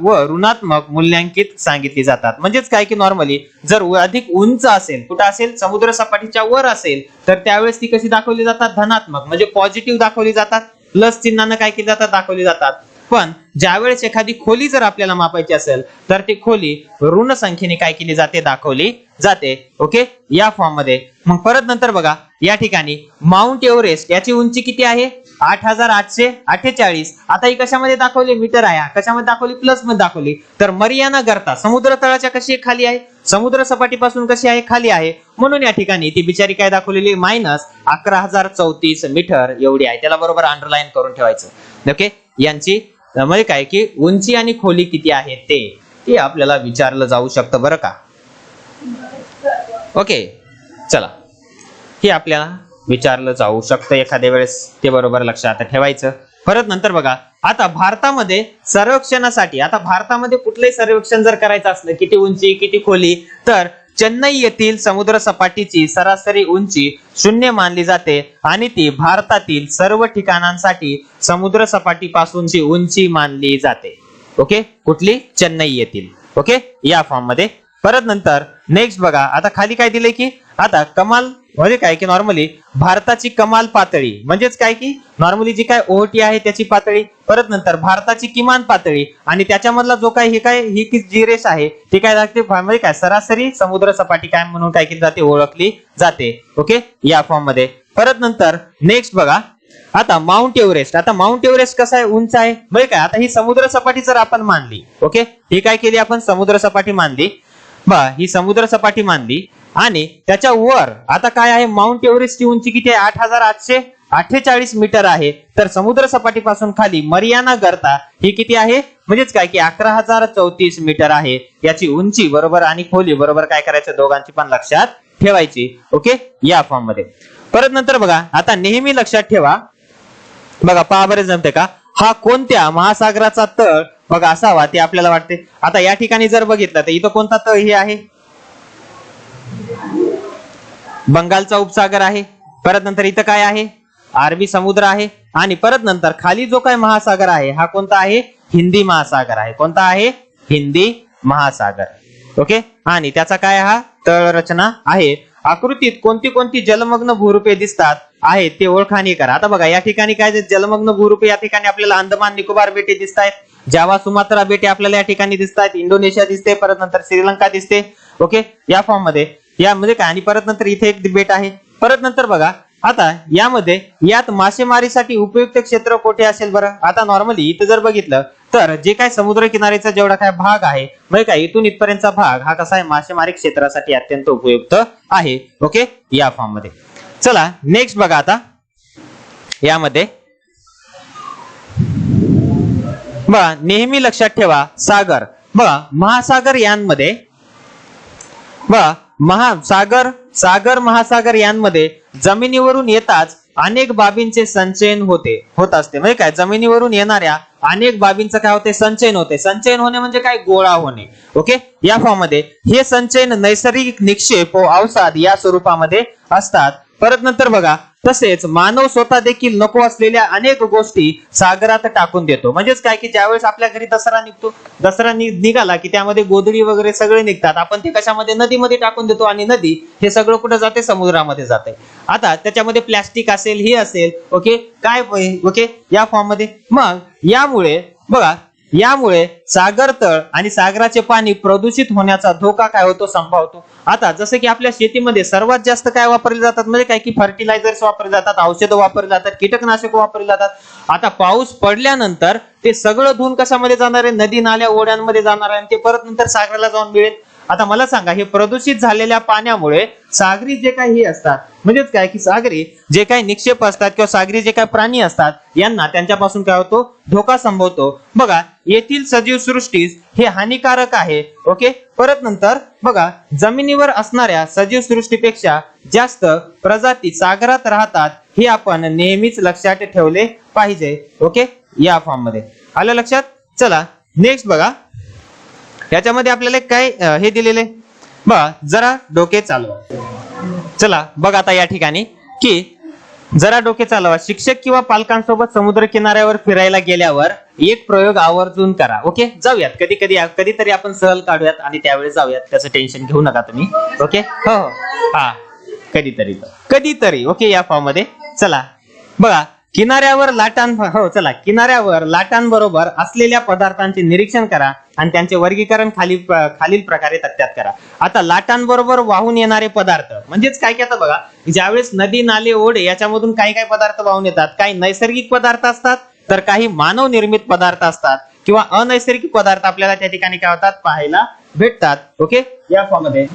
व ऋणात्मक मूल्यांकित सांगितली जातात. म्हणजेच काय की नॉर्मली जर अधिक उंच असेल, कुठं असेल समुद्र सपाटीच्या वर असेल, तर त्यावेळेस ती कशी दाखवली जातात, धनात्मक म्हणजे पॉझिटिव्ह दाखवली जातात, प्लस चिन्हानं काय केली जातात, दाखवली जातात. पण ज्यावेळेस एखादी खोली जर आपल्याला मापायची असेल तर ती खोली ऋण संख्येने काय केली जाते, दाखवली जाते. ओके, या फॉर्म मध्ये मग परत नंतर बघा या ठिकाणी माउंट एव्हरेस्ट याची उंची किती आहे, 8848. आता ही कशामध्ये दाखवली, मीटर आहे, कशामध्ये दाखवली, प्लस मध्ये दाखवली. तर मरियाना गर्ता समुद्र तळाच्या कशी खाली आहे, समुद्र सपाटीपासून कशी आहे, खाली आहे. म्हणून या ठिकाणी ती बिचारी काय दाखवलेली, -11,034 मीटर एवढी आहे. त्याला बरोबर अंडरलाईन करून ठेवायचं. ओके, यांची म्हणजे काय की उंची आणि खोली किती आहे ते आपल्याला विचारलं जाऊ शकतं बरं का. ओके, चला हे आपल्याला विचारलं जाऊ शकतं एखाद्या वेळेस, ते बरोबर लक्षात ठेवायचं. परत नंतर बघा आता भारतामध्ये सर्वेक्षणासाठी, आता भारतामध्ये कुठलंही सर्वेक्षण जर करायचं असलं किती उंची किती खोली, तर चेन्नई येथील समुद्र सपाटीची सरासरी उंची 0 मानली जाते आणि ती भारतातील सर्व ठिकाणांसाठी समुद्र सपाटीपासूनची उंची मानली जाते. ओके, कुठली? चेन्नई येथील. ओके, या फॉर्म मध्ये. परत नंतर नेक्स्ट बघा, आता खाली काय दिलंय की आता कमाल म्हणजे काय की नॉर्मली भारताची कमाल पातळी म्हणजेच काय की नॉर्मली जी काय ओहोटी आहे त्याची पातळी, परत नंतर भारताची किमान पातळी आणि त्याच्यामधला जो काय ही जी रेष आहे ती काय लागते म्हणजे काय सरासरी समुद्र सपाटी काय म्हणून काय केली जाते, ओळखली जाते. ओके, या फॉर्म मध्ये. परत नंतर नेक्स्ट बघा, आता माउंट एव्हरेस्ट. आता माउंट एव्हरेस्ट कसं आहे? उंच आहे. म्हणजे काय आता ही समुद्र सपाटी जर आपण मानली, ओके, ही काय केली आपण? समुद्र सपाटी मानली. ही समुद्र सपाटी मानली आणि त्याच्या वर आता काय आहे? माउंट एव्हरेस्टची उंची किती आहे? 8848 मीटर आहे. तर समुद्र सपाटीपासून खाली मरियाना गर्ता ही किती आहे? म्हणजेच काय की 11034 मीटर आहे. याची उंची बरोबर आणि खोली बरोबर काय करायचं? दोघांची पण लक्षात ठेवायची. ओके, या फॉर्म मध्ये. परत नंतर बघा, आता नेहमी लक्षात ठेवा बघा, पहा बरे जमते का, हा कोणत्या महासागराचा तळ बघा असावा ते आपल्याला वाटते. आता या ठिकाणी जर बघितलं तर इथं कोणता तळ हे आहे? बंगालचा उपसागर आहे. परत नंतर इथं काय आहे? अरबी समुद्र आहे. आणि परत नंतर खाली जो काय महासागर आहे हा कोणता आहे? हिंदी महासागर आहे. कोणता आहे? हिंदी महासागर. ओके, आणि त्याचा काय हा तळ रचना आहे. आकृतीत कोणती कोणती जलमग्न भूरूपे दिसतात आहेत ते ओळखाणी करा. आता बघा या ठिकाणी काय जलमग्न भूरूपे, या ठिकाणी आपल्याला अंदमान निकोबार बेटे दिसत आहेत, जावा सुमात्रा बेटे आपल्याला या ठिकाणी दिसत आहेत, इंडोनेशिया दिसते, परत नंतर श्रीलंका दिसते. ओके, या फॉर्म मध्ये यामध्ये काय, आणि परत नंतर इथे एक बेट आहे. परत नंतर बघा आता यात मासेमारीसाठी उपयुक्त क्षेत्र कोठे असेल बरं? आता नॉर्मली इथं जर बघितलं तर जे काय समुद्र किनाऱ्याचा जेवढा काय भाग आहे म्हणजे काय इथून इथपर्यंतचा भाग हा कसा आहे? मासेमारी क्षेत्रासाठी अत्यंत उपयुक्त आहे. ओके, या फॉर्म मध्ये. चला नेक्स्ट बघा, आता यामध्ये बघा नेहमी लक्षात ठेवा सागर बघा महासागर यांमध्ये बघा सागर महासागर यांमध्ये जमिनीवरून येताच अनेक बाबींचे संचयन होत असते. म्हणजे काय जमिनीवरून येणाऱ्या अनेक बाबींचं काय होते? संचयन होते. संचयन होणे म्हणजे काय? गोळा होणे. ओके, या फॉर्म मध्ये हे संचयन नैसर्गिक निक्षेप व अवसाद या स्वरूपामध्ये असतात. परत नंतर बघा तसेच मानव स्वतः देखील नको असलेल्या अनेक गोष्टी सागरात टाकून देतो. म्हणजेच काय की ज्यावेळेस आपल्या घरी दसरा निघतो, दसरा निघाला की त्यामध्ये गोधडी वगैरे सगळे निघतात, आपण ते कशामध्ये? नदीमध्ये टाकून देतो आणि नदी हे सगळं कुठे जाते? समुद्रामध्ये जाते. आता त्याच्यामध्ये प्लॅस्टिक असेल, हे असेल, ओके काय ओके या फॉर्म मध्ये. मग यामुळे सागर तळ आणि सागराचे पाणी प्रदूषित होण्याचा धोका काय होतो? संभावतो. आता जसं की आपल्या शेतीमध्ये सर्वात जास्त काय वापरले जातात? म्हणजे काय की फर्टिलायझर्स वापरले जातात, औषधं वापरली जातात, कीटकनाशक वापरली जातात. आता पाऊस पडल्यानंतर ते सगळं धुवून कशामध्ये जाणार आहे? नदी नाल्या ओढ्यांमध्ये जाणार आहे आणि ते परत नंतर सागराला जाऊन मिळेल. आता मला सांगा, हे प्रदूषित झालेल्या पाण्यामुळे सागरी जे काही असतात म्हणजेच काय की सागरी जे काही निक्षेप असतात किंवा सागरी जे काही प्राणी असतात यांना त्यांच्यापासून काय होतो? धोका संभवतो. बघा येथील सजीव सृष्टीस हे हानिकारक आहे. ओके, परत नंतर बघा जमिनीवर असणाऱ्या सजीव सृष्टीपेक्षा जास्त प्रजाती सागरात राहतात हे आपण नेहमीच लक्षात ठेवले पाहिजे. ओके, या फॉर्म मध्ये आलं लक्षात. चला नेक्स्ट बघा, याच्यामध्ये आपल्याला काय हे दिलेले बघा, जरा डोके चालवा. चला बघा आता या ठिकाणी की जरा डोके चालवा. शिक्षक किंवा पालकांसोबत समुद्र किनाऱ्यावर फिरायला गेल्यावर एक प्रयोग आवर्जून करा. ओके, जाऊयात कधीतरी आपण सहल काढूयात आणि त्यावेळेस जाऊयात, त्याचं टेन्शन घेऊ नका तुम्ही. ओके, हो हा कधीतरी ओके या फॉर्म मध्ये. चला बघा किनाऱ्यावर लाटांबरोबर असलेल्या पदार्थांचे निरीक्षण करा आणि त्यांचे वर्गीकरण खालील प्रकारे तक्त्यात करा. आता लाटांबरोबर वाहून येणारे पदार्थ म्हणजेच काय की आता बघा ज्यावेळेस नदी नाले ओढे याच्यामधून काही पदार्थ वाहून येतात, काही नैसर्गिक पदार्थ असतात तर काही मानव निर्मित पदार्थ असतात किंवा अनैसर्गिक पदार्थ आपल्याला त्या ठिकाणी काय होतात? पाहायला भेटतात. ओके, या फॉर्म मध्ये.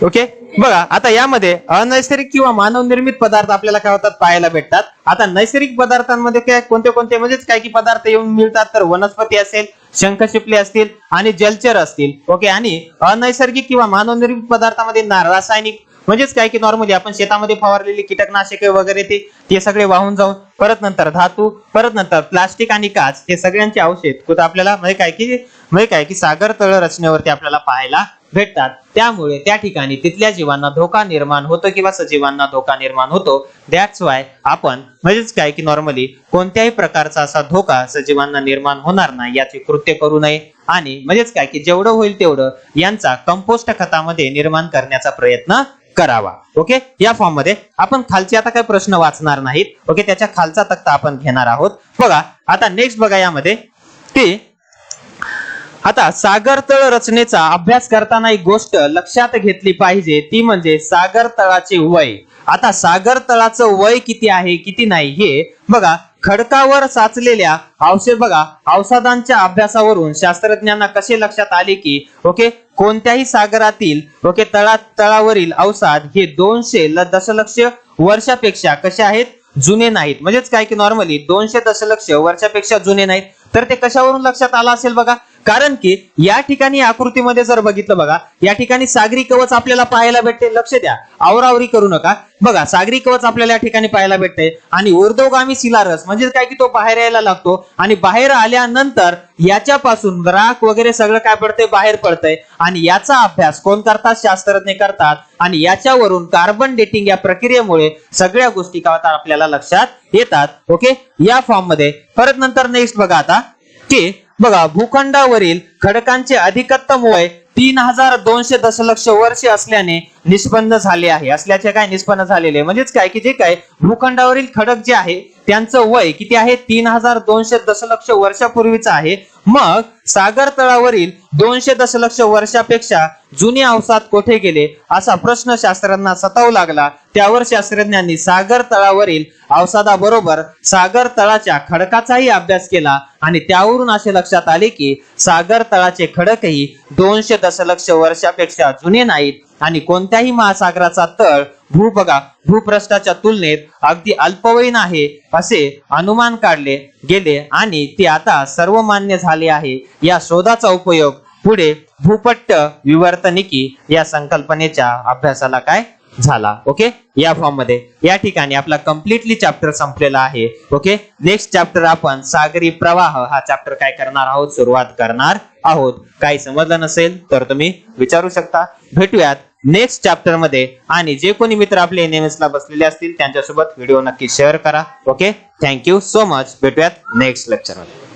ओके, बघा आता यामध्ये अनैसर्गिक किंवा मानव निर्मित पदार्थ आपल्याला काय होतात? पाहायला भेटतात. आता नैसर्गिक पदार्थांमध्ये काय कोणते म्हणजेच काय की पदार्थ येऊन मिळतात तर वनस्पती असेल, शंखशिपले असतील आणि जलचर असतील. ओके, आणि अनैसर्गिक किंवा मानव निर्मित पदार्थामध्ये रासायनिक म्हणजेच काय की नॉर्मली आपण शेतामध्ये फवारलेली कीटकनाशके वगैरे ते सगळे वाहून जाऊन परत नंतर धातू, परत नंतर प्लास्टिक आणि काच हे सगळ्यांचे अवशेष कुठे आपल्याला म्हणजे काय की सागर तळ रचनेवरती आपल्याला पाहायला भेटतात, त्यामुळे त्या ठिकाणी तिथल्या जीवांना धोका निर्माण होतो किंवा सजीवांना धोका निर्माण होतो. दॅट्स वाय आपण म्हणजेच काय की नॉर्मली कोणत्याही प्रकारचा असा धोका सजीवांना निर्माण होणार नाही याचे कृत्य करू नये आणि म्हणजेच काय की जेवढं होईल तेवढं यांचा कंपोस्ट खतामध्ये निर्माण करण्याचा प्रयत्न करावा. ओके, या फॉर्म मध्ये आपण खालचे आता काही प्रश्न वाचणार नाहीत. ओके, त्याच्या खालचा तक्ता आपण घेणार आहोत. बघा आता नेक्स्ट बघा यामध्ये की आता सागर तळ रचनेचा अभ्यास करताना एक गोष्ट लक्षात घेतली पाहिजे, ती म्हणजे सागर तळाचे वय. आता सागर तळाचं वय किती आहे किती नाही हे बघा खडकावर साचलेल्या औषधांच्या अभ्यासावरून शास्त्रज्ञांना कसे लक्षात आले की ओके कोणत्याही सागरातील ओके तळावरील औषध हे 200 दशलक्ष वर्षापेक्षा कसे आहेत जुने नाहीत. म्हणजेच काय की नॉर्मली 200 दशलक्ष वर्षापेक्षा जुने नाहीत. तर ते कशावरून लक्षात आलं असेल बघा, कारण की या ठिकाणी आकृतीमध्ये जर बघितलं बघा या ठिकाणी सागरी कवच आपल्याला पाहायला भेटते. लक्ष द्या, आवरावरी करू नका. बघा सागरी कवच आपल्याला या ठिकाणी पाहायला भेटते आणि ऊर्ध्वगामी शिलारस म्हणजे काय की तो बाहेर यायला लागतो आणि बाहेर आल्यानंतर याच्यापासून राख वगैरे सगळं काय पडतंय बाहेर पडतंय आणि याचा अभ्यास कोण करतात शास्त्रज्ञ करतात आणि याच्यावरून कार्बन डेटिंग या प्रक्रियेमुळे सगळ्या गोष्टी काय होतात आपल्याला लक्षात येतात. ओके, या फॉर्म मध्ये परत नंतर नेक्स्ट बघा आता की बघा भूखंडावरील खडकांचे अधिकतम वय 3200 दशलक्ष वर्षे असल्याने निष्पन्न झाले आहे. असल्याचे काय निष्पन्न झालेले म्हणजेच काय की जे काय भूखंडावरील खडक जे आहे त्यांचं वय किती आहे 3200 दशलक्ष वर्षापूर्वीचं आहे. मग सागर तळावरील 200 दशलक्ष वर्षापेक्षा जुने अवसाद कोठे गेले असा प्रश्न शास्त्रज्ञांना सतावू लागला. त्यावर शास्त्रज्ञांनी सागर तळावरील अवसादाबरोबर सागर तळाच्या खडकाचाही अभ्यास केला आणि त्यावरून असे लक्षात आले की सागर तळाचे खडकही 200 दशलक्ष वर्षापेक्षा जुने नाहीत आणि कोणत्याही महासागराचा तळ भूपृष्ठाच्या तुलनेत अगदी अल्पवयीन आहे असे अनुमान काढले गेले आणि ते आता सर्वमान्य झाले आहे. या शोधाचा उपयोग पुढे भूपट्ट विवर्तनिकी या संकल्पनेच्या अभ्यासाला काय झाला. ओके, या फॉर्म मध्ये या ठिकाणी आपला कम्प्लिटली चॅप्टर संपलेला आहे. ओके, नेक्स्ट चॅप्टर आपण सागरी प्रवाह हा चॅप्टर काय करणार आहोत सुरुवात करणार आहोत. काही समजलं नसेल तर तुम्ही विचारू शकता. भेटूयात नेक्स्ट चॅप्टर मध्ये आणि जे कोणी मित्र आपले एनएमएस ला बसलेले असतील त्यांच्यासोबत व्हिडिओ नक्की शेअर करा. Okay, thank you so much. भेटूयात नेक्स्ट लेक्चर मध्ये.